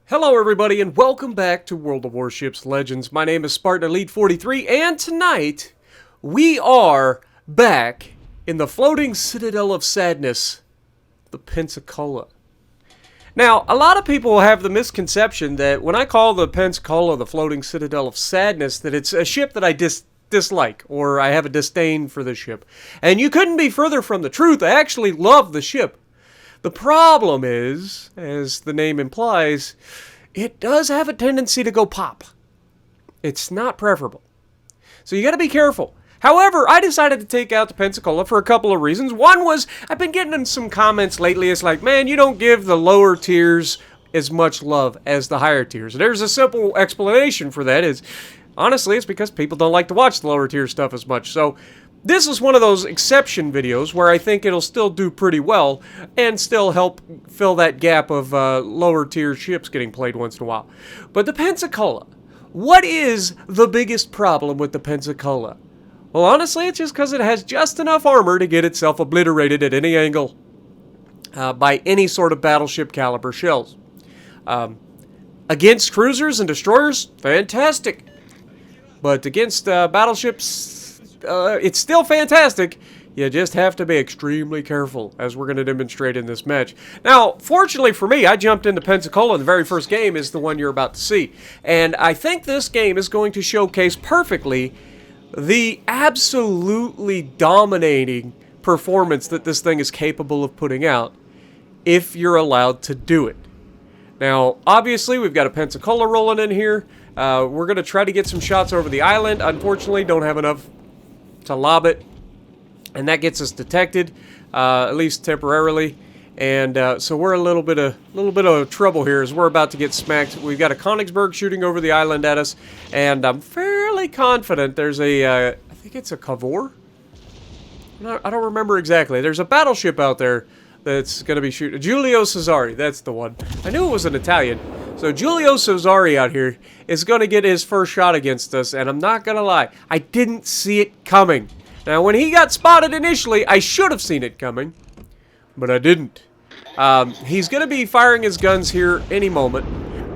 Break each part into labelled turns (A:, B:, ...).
A: Hello everybody and welcome back to World of Warships Legends. My name is Spartan Elite 43 and tonight we are back in the floating Citadel of Sadness, the Pensacola. Now, a lot of people have the misconception that when I call the Pensacola the floating Citadel of Sadness, that it's a ship that I dislike, or I have a disdain for the ship. And you couldn't be further from the truth. I actually love the ship. The problem is, as the name implies, it does have a tendency to go pop. It's not preferable. So you got to be careful. However, I decided to take out the Pensacola for a couple of reasons. One was, I've been getting in some comments lately. It's like, man, you don't give the lower tiers as much love as the higher tiers. There's a simple explanation for that. Honestly, it's because people don't like to watch the lower tier stuff as much. So this is one of those exception videos where I think it'll still do pretty well and still help fill that gap of lower tier ships getting played once in a while. But the Pensacola, what is the biggest problem with the Pensacola? Well, honestly, it's just because it has just enough armor to get itself obliterated at any angle by any sort of battleship caliber shells. Against cruisers and destroyers, fantastic. But against battleships, it's still fantastic. You just have to be extremely careful, as we're going to demonstrate in this match. Now, fortunately for me, I jumped into Pensacola. The very first game is the one you're about to see. And I think this game is going to showcase perfectly the absolutely dominating performance that this thing is capable of putting out if you're allowed to do it. Now, obviously, we've got a Pensacola rolling in here. We're going to try to get some shots over the island. Unfortunately, don't have enough to lob it, and that gets us detected, at least temporarily. And so we're a little bit of trouble here as we're about to get smacked. We've got a Königsberg shooting over the island at us, and I'm fairly confident there's I think it's a Cavour? I don't remember exactly. There's a battleship out there that's going to be shooting. Giulio Cesare, that's the one. I knew it was an Italian. So Giulio Cesare out here is going to get his first shot against us, and I'm not going to lie, I didn't see it coming. Now, when he got spotted initially, I should have seen it coming, but I didn't. He's going to be firing his guns here any moment.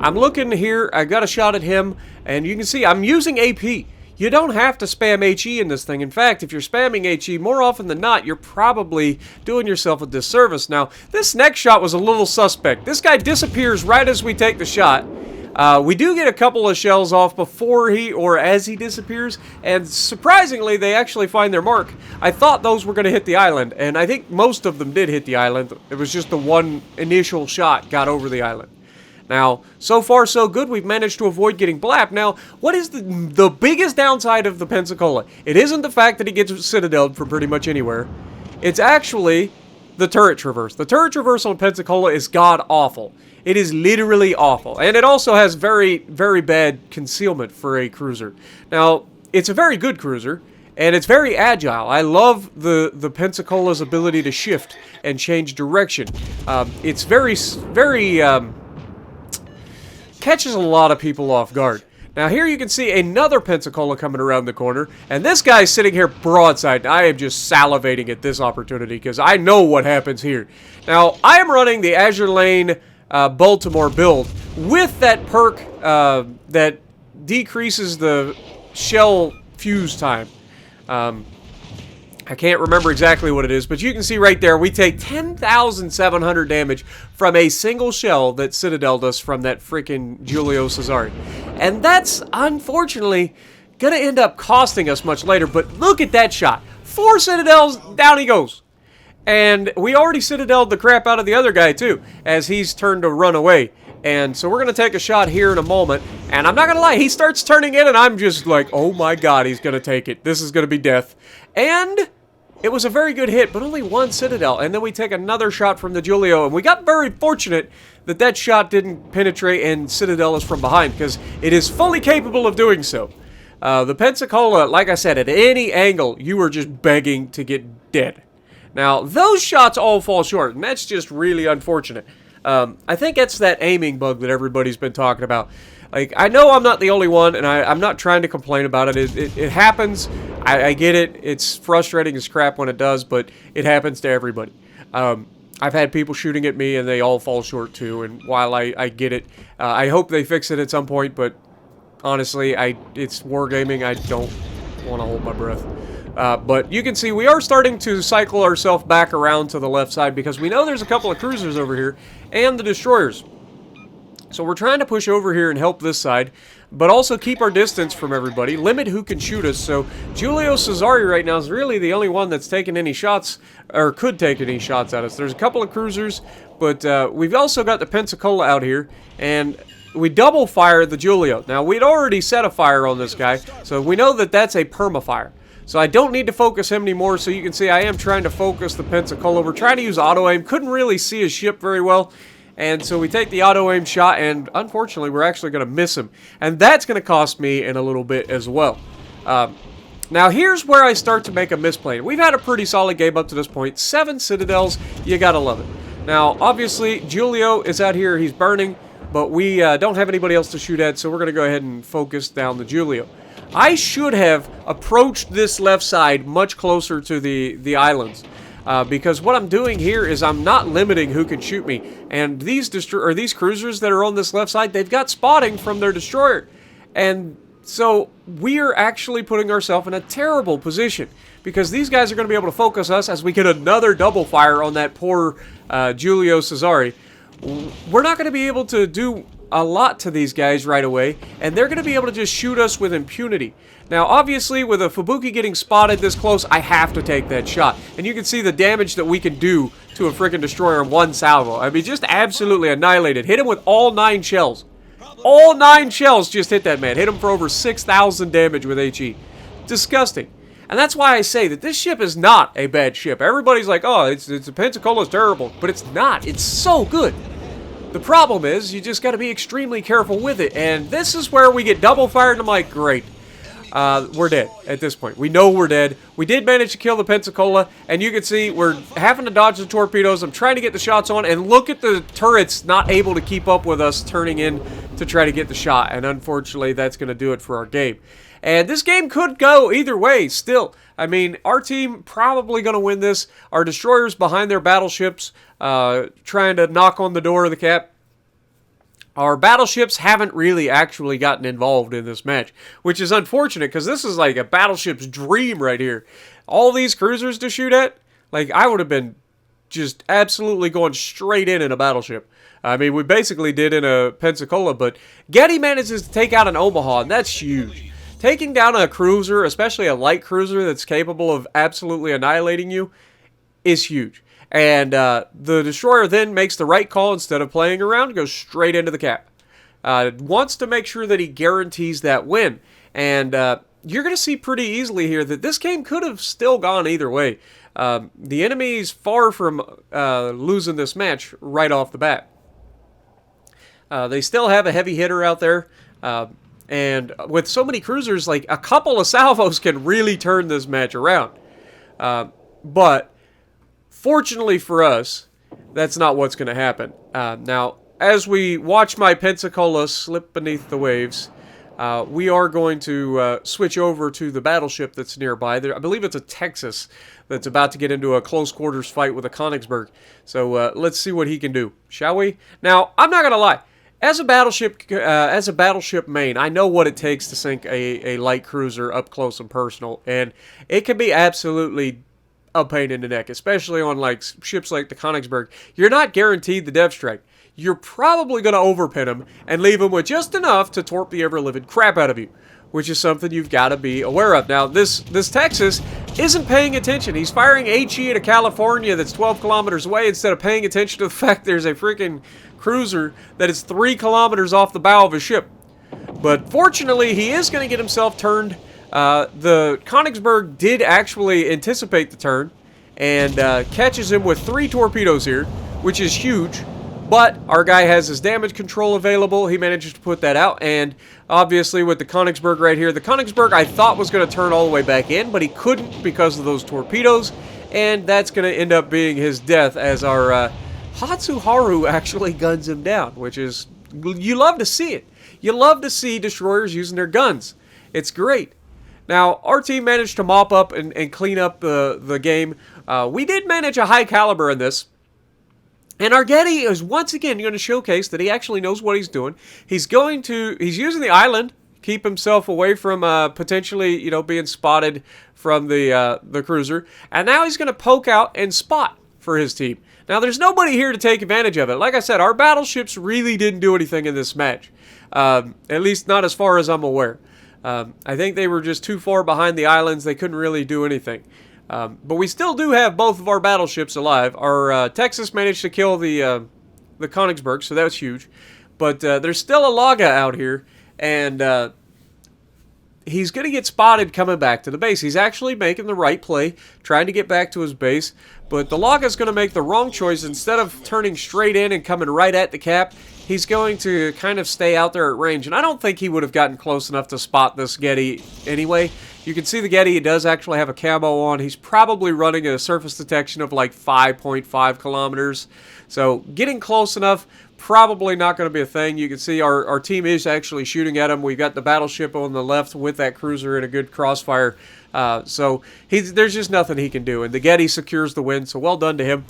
A: I'm looking here, I got a shot at him, and you can see I'm using AP. You don't have to spam HE in this thing. In fact, if you're spamming HE, more often than not, you're probably doing yourself a disservice. Now, this next shot was a little suspect. This guy disappears right as we take the shot. We do get a couple of shells off before or as he disappears, and surprisingly, they actually find their mark. I thought those were going to hit the island, and I think most of them did hit the island. It was just the one initial shot got over the island. Now, so far so good. We've managed to avoid getting blapped. Now, what is the biggest downside of the Pensacola? It isn't the fact that he gets Citadel'd from pretty much anywhere. It's actually the turret traverse. The turret traverse on Pensacola is god-awful. It is literally awful. And it also has very, very bad concealment for a cruiser. Now, it's a very good cruiser, and it's very agile. I love the Pensacola's ability to shift and change direction. It's very catches a lot of people off guard. Now here you can see another Pensacola coming around the corner, and this guy's sitting here broadside. I am just salivating at this opportunity because I know what happens here. Now I am running the Azure Lane Baltimore build with that perk that decreases the shell fuse time. I can't remember exactly what it is, but you can see right there, we take 10,700 damage from a single shell that Citadel'd us from that freaking Giulio Cesare. And that's, unfortunately, gonna end up costing us much later, but look at that shot. 4 Citadels, down he goes. And we already Citadel'd the crap out of the other guy, too, as he's turned to run away. And so we're going to take a shot here in a moment, and I'm not going to lie, he starts turning in, and I'm just like, oh my god, he's going to take it. This is going to be death. And it was a very good hit, but only one Citadel, and then we take another shot from the Giulio, and we got very fortunate that that shot didn't penetrate and Citadel us from behind, because it is fully capable of doing so. The Pensacola, like I said, at any angle, you were just begging to get dead. Now, those shots all fall short, and that's just really unfortunate. I think that's that aiming bug that everybody's been talking about. Like, I know I'm not the only one, and I'm not trying to complain about it. It happens. I get it. It's frustrating as crap when it does, but it happens to everybody. I've had people shooting at me and they all fall short too, and while I get it, I hope they fix it at some point, but honestly, it's wargaming. I don't want to hold my breath. But you can see we are starting to cycle ourselves back around to the left side because we know there's a couple of cruisers over here and the destroyers. So we're trying to push over here and help this side, but also keep our distance from everybody, limit who can shoot us. So Giulio Cesare right now is really the only one that's taken any shots, or could take any shots at us. There's a couple of cruisers, but we've also got the Pensacola out here, and we double fire the Giulio. Now, we'd already set a fire on this guy, so we know that that's a perma-fire. So I don't need to focus him anymore, so you can see I am trying to focus the Pensacola. We're trying to use auto-aim. Couldn't really see his ship very well, and so we take the auto-aim shot, and unfortunately, we're actually going to miss him. And that's going to cost me in a little bit as well. Now, here's where I start to make a misplay. We've had a pretty solid game up to this point. 7 Citadels, you gotta love it. Now, obviously, Giulio is out here. He's burning, but we don't have anybody else to shoot at, so we're going to go ahead and focus down the Giulio. I should have approached this left side much closer to the islands. Because what I'm doing here is I'm not limiting who can shoot me. And these cruisers that are on this left side, they've got spotting from their destroyer. And so we're actually putting ourselves in a terrible position. Because these guys are going to be able to focus us as we get another double fire on that poor Giulio Cesare. We're not going to be able to do a lot to these guys right away, and they're going to be able to just shoot us with impunity. Now, obviously, with a Fubuki getting spotted this close, I have to take that shot. And you can see the damage that we can do to a freaking destroyer in one salvo. I mean, just absolutely annihilated. Hit him with all 9 shells. All 9 shells just hit that man. Hit him for over 6,000 damage with HE. Disgusting. And that's why I say that this ship is not a bad ship. Everybody's like, oh, it's Pensacola's terrible. But it's not. It's so good. The problem is, you just got to be extremely careful with it. And this is where we get double fired, and I'm like, great. We're dead at this point. We know we're dead. We did manage to kill the Pensacola, and you can see we're having to dodge the torpedoes. I'm trying to get the shots on, and look at the turrets not able to keep up with us turning in to try to get the shot. And unfortunately, that's going to do it for our game. And this game could go either way still. I mean, our team probably going to win this. Our destroyers behind their battleships trying to knock on the door of the cap. Our battleships haven't really actually gotten involved in this match, which is unfortunate because this is like a battleship's dream right here. All these cruisers to shoot at, like I would have been just absolutely going straight in a battleship. I mean, we basically did in a Pensacola, but Getty manages to take out an Omaha, and that's huge. Taking down a cruiser, especially a light cruiser that's capable of absolutely annihilating you, is huge. And the destroyer then makes the right call instead of playing around, goes straight into the cap. Wants to make sure that he guarantees that win. And you're going to see pretty easily here that this game could have still gone either way. The enemy's far from losing this match right off the bat. They still have a heavy hitter out there. And with so many cruisers, like a couple of salvos can really turn this match around. But fortunately for us, that's not what's going to happen. Now, as we watch my Pensacola slip beneath the waves, we are going to switch over to the battleship that's nearby. I believe it's a Texas that's about to get into a close quarters fight with a Königsberg. So let's see what he can do, shall we? Now, I'm not going to lie. As a battleship main, I know what it takes to sink a light cruiser up close and personal, and it can be absolutely a pain in the neck, especially on like ships like the Königsberg. You're not guaranteed the death strike. You're probably going to overpin him and leave him with just enough to torp the ever-living crap out of you, which is something you've got to be aware of. Now, this Texas isn't paying attention. He's firing HE at a California that's 12 kilometers away instead of paying attention to the fact there's a freaking cruiser that is 3 kilometers off the bow of his ship. But fortunately, he is going to get himself turned. The Königsberg did actually anticipate the turn and catches him with 3 torpedoes here, which is huge. But our guy has his damage control available. He manages to put that out. And obviously with the Königsberg right here, the Königsberg I thought was going to turn all the way back in, but he couldn't because of those torpedoes. And that's going to end up being his death as our Hatsuharu actually guns him down, which is, you love to see it. You love to see destroyers using their guns. It's great. Now, our team managed to mop up and clean up the game. We did manage a high caliber in this. And Argetti is once again going to showcase that he actually knows what he's doing. He's using the island, keep himself away from potentially, being spotted from the cruiser. And now he's going to poke out and spot for his team. Now, there's nobody here to take advantage of it. Like I said, our battleships really didn't do anything in this match. At least not as far as I'm aware. I think they were just too far behind the islands. They couldn't really do anything. But we still do have both of our battleships alive. Our Texas managed to kill the Königsberg, so that was huge. But there's still a Laga out here, and he's going to get spotted coming back to the base. He's actually making the right play, trying to get back to his base. But the Laga's going to make the wrong choice. Instead of turning straight in and coming right at the cap, he's going to kind of stay out there at range. And I don't think he would have gotten close enough to spot this Getty anyway. You can see the Getty, it does actually have a camo on. He's probably running a surface detection of like 5.5 kilometers. So getting close enough, probably not going to be a thing. You can see our team is actually shooting at him. We've got the battleship on the left with that cruiser in a good crossfire. So there's just nothing he can do. And the Getty secures the win, so well done to him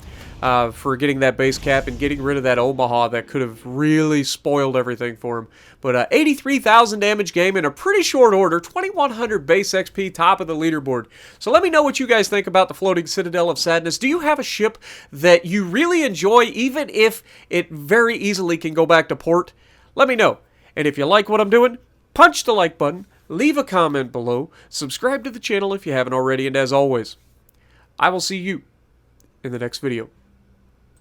A: for getting that base cap and getting rid of that Omaha that could have really spoiled everything for him. But 83,000 damage game in a pretty short order, 2,100 base XP, top of the leaderboard. So let me know what you guys think about the floating Citadel of Sadness. Do you have a ship that you really enjoy, even if it very easily can go back to port? Let me know. And if you like what I'm doing, punch the like button, leave a comment below, subscribe to the channel if you haven't already, and as always, I will see you in the next video.